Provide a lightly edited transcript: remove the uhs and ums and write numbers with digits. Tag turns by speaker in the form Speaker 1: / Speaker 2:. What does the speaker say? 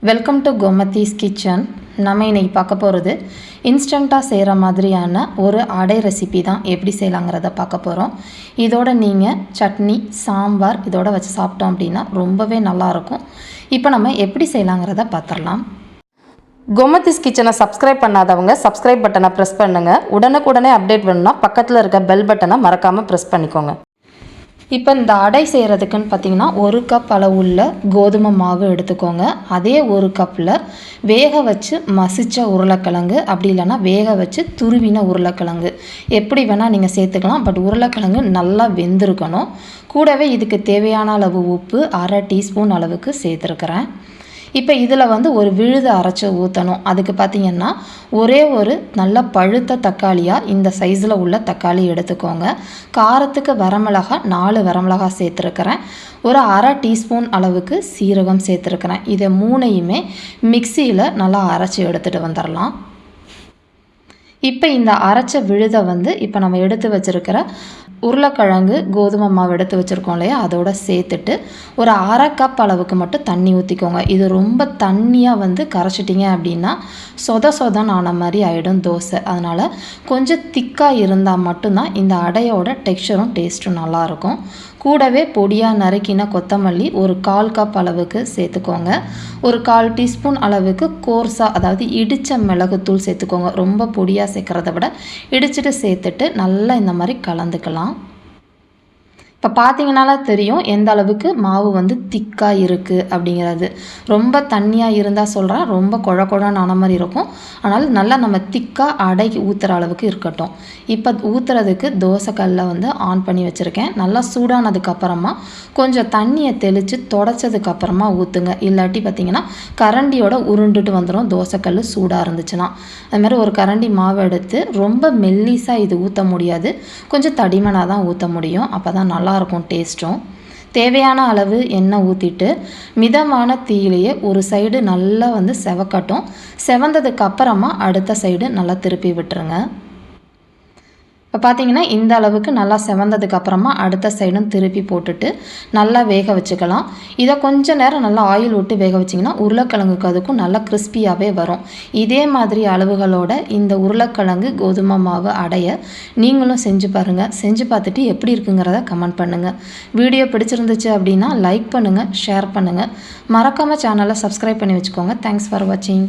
Speaker 1: Welcome to Gomathi's kitchen. நம்ம இன்றைக்கி பார்க்க போகிறது இன்ஸ்டண்ட்டாக செய்கிற மாதிரியான ஒரு அடை ரெசிபி தான். எப்படி செய்யலாங்கிறத பார்க்க போகிறோம். இதோட நீங்கள் சட்னி, சாம்பார் இதோட வச்சு சாப்பிட்டோம் அப்படின்னா ரொம்பவே நல்லாயிருக்கும். இப்போ நம்ம எப்படி செய்யலாங்கிறத பார்த்துடலாம். கோமதிஸ் கிச்சனை சப்ஸ்கிரைப் பண்ணாதவங்க சப்ஸ்கிரைப் பட்டனை ப்ரெஸ் பண்ணுங்கள். உடனுக்குடனே அப்டேட் வேணும்னா பக்கத்தில் இருக்க பெல் பட்டனை மறக்காமல் ப்ரெஸ் பண்ணிக்கோங்க. இப்போ இந்த அடை செய்கிறதுக்குன்னு பார்த்திங்கன்னா 1 கப் அளவுள்ள கோதுமை மாவு எடுத்துக்கோங்க. அதே 1 கப்பில் வேக வச்சு மசித்த உருளைக்கிழங்கு, அப்படி இல்லைன்னா வேக வச்சு துருவின உருளைக்கிழங்கு எப்படி வேணால் நீங்கள் சேர்த்துக்கலாம். பட் உருளைக்கிழங்கு நல்லா வெந்திருக்கணும். கூடவே இதுக்கு தேவையான அளவு உப்பு 1/2 டீஸ்பூன் அளவுக்கு சேர்த்துருக்குறேன். இப்போ இதில் ஒரு விழுதை அரைச்சி ஊற்றணும். அதுக்கு பார்த்திங்கன்னா ஒரே ஒரு நல்ல பழுத்த தக்காளியாக இந்த சைஸில் உள்ள தக்காளி எடுத்துக்கோங்க. காரத்துக்கு வரமிளகாய் 4 வரமிளகாய் சேர்த்துருக்கிறேன். ஒரு 1/2 டீஸ்பூன் அளவுக்கு சீரகம் சேர்த்துருக்கிறேன். இதை 3யுமே மிக்சியில் நல்லா அரைச்சி எடுத்துகிட்டு வந்துடலாம். இப்போ இந்த அரைச்ச விழுதை இப்போ நம்ம எடுத்து வச்சுருக்கிற உருளைக்கிழங்கு கோதுமை மாவு எடுத்து வச்சுருக்கோம் இல்லையா, அதோட சேர்த்துட்டு ஒரு 1/2 கப் அளவுக்கு மட்டும் தண்ணி ஊற்றிக்கோங்க. இது ரொம்ப தண்ணியாக கரைச்சிட்டிங்க அப்படின்னா சொதன்னு ஆன மாதிரி ஆகிடும் தோசை. அதனால் கொஞ்சம் திக்காக இருந்தால் மட்டும்தான் இந்த அடையோட டெக்ஸ்சரும் டேஸ்ட்டும் நல்லாயிருக்கும். கூடவே பொடியாக நறுக்கின கொத்தமல்லி ஒரு 1/4 கப் அளவுக்கு சேர்த்துக்கோங்க. ஒரு 1/4 டீஸ்பூன் அளவுக்கு கோர்ஸாக, அதாவது இடித்த மிளகுத்தூள் சேர்த்துக்கோங்க. ரொம்ப பொடியாக சேர்க்குறத விட இடிச்சிட்டு சேர்த்துட்டு நல்லா இந்த மாதிரி கலந்துக்கலாம். இப்போ பார்த்தீங்கனால தெரியும் எந்த அளவுக்கு மாவு திக்காக இருக்குது அப்படிங்கிறது. ரொம்ப தண்ணியாக இருந்தால் சொல்கிறேன், ரொம்ப குழன்னு ஆன மாதிரி இருக்கும். அதனால் நல்லா நம்ம திக்காக அடைக்கு ஊற்றுற அளவுக்கு இருக்கட்டும். இப்போ ஊற்றுறதுக்கு தோசைக்கல்லை ஆன் பண்ணி வச்சுருக்கேன். நல்லா சூடானதுக்கப்புறமா கொஞ்சம் தண்ணியை தெளித்து தொடச்சதுக்கப்புறமா ஊற்றுங்க. இல்லாட்டி பார்த்திங்கன்னா கரண்டியோட உருண்டுட்டு வந்துடும் தோசைக்கல் சூடாக இருந்துச்சுன்னா. அதுமாதிரி ஒரு கரண்டி மாவு எடுத்து ரொம்ப மெல்லிஸாக இது ஊற்ற முடியாது, கொஞ்சம் தடிமனாக தான் ஊற்ற முடியும். அப்போ தான் நல்லாயிருக்கும் டேஸ்ட்டும். தேவையான அளவு எண்ணெய் ஊற்றிட்டு மிதமான தீயிலேயே ஒரு சைடு நல்லா செவக்கட்டும். செவந்ததுக்கு அப்புறமா அடுத்த சைடு நல்லா திருப்பி விட்டுருங்க. இப்போ பார்த்தீங்கன்னா இந்த அளவுக்கு நல்லா செவந்ததுக்கு அப்புறமா அடுத்த சைடும் திருப்பி போட்டுட்டு நல்லா வேக வச்சுக்கலாம். இதை கொஞ்சம் நேரம் நல்லா ஆயில் விட்டு வேக வச்சிங்கன்னா உருளைக்கிழங்குக்கு அதுக்கும் நல்லா கிறிஸ்பியாகவே வரும். இதே மாதிரி அளவுகளோட இந்த உருளைக்கிழங்கு கோதுமை மாவு அடைய நீங்களும் செஞ்சு பாருங்கள். செஞ்சு பார்த்துட்டு எப்படி இருக்குங்கிறத கமெண்ட் பண்ணுங்கள். வீடியோ பிடிச்சிருந்துச்சு அப்படின்னா லைக் பண்ணுங்கள், ஷேர் பண்ணுங்கள். மறக்காமல் சேனலை சப்ஸ்கிரைப் பண்ணி வச்சுக்கோங்க. தேங்க்ஸ் ஃபார் வாட்சிங்.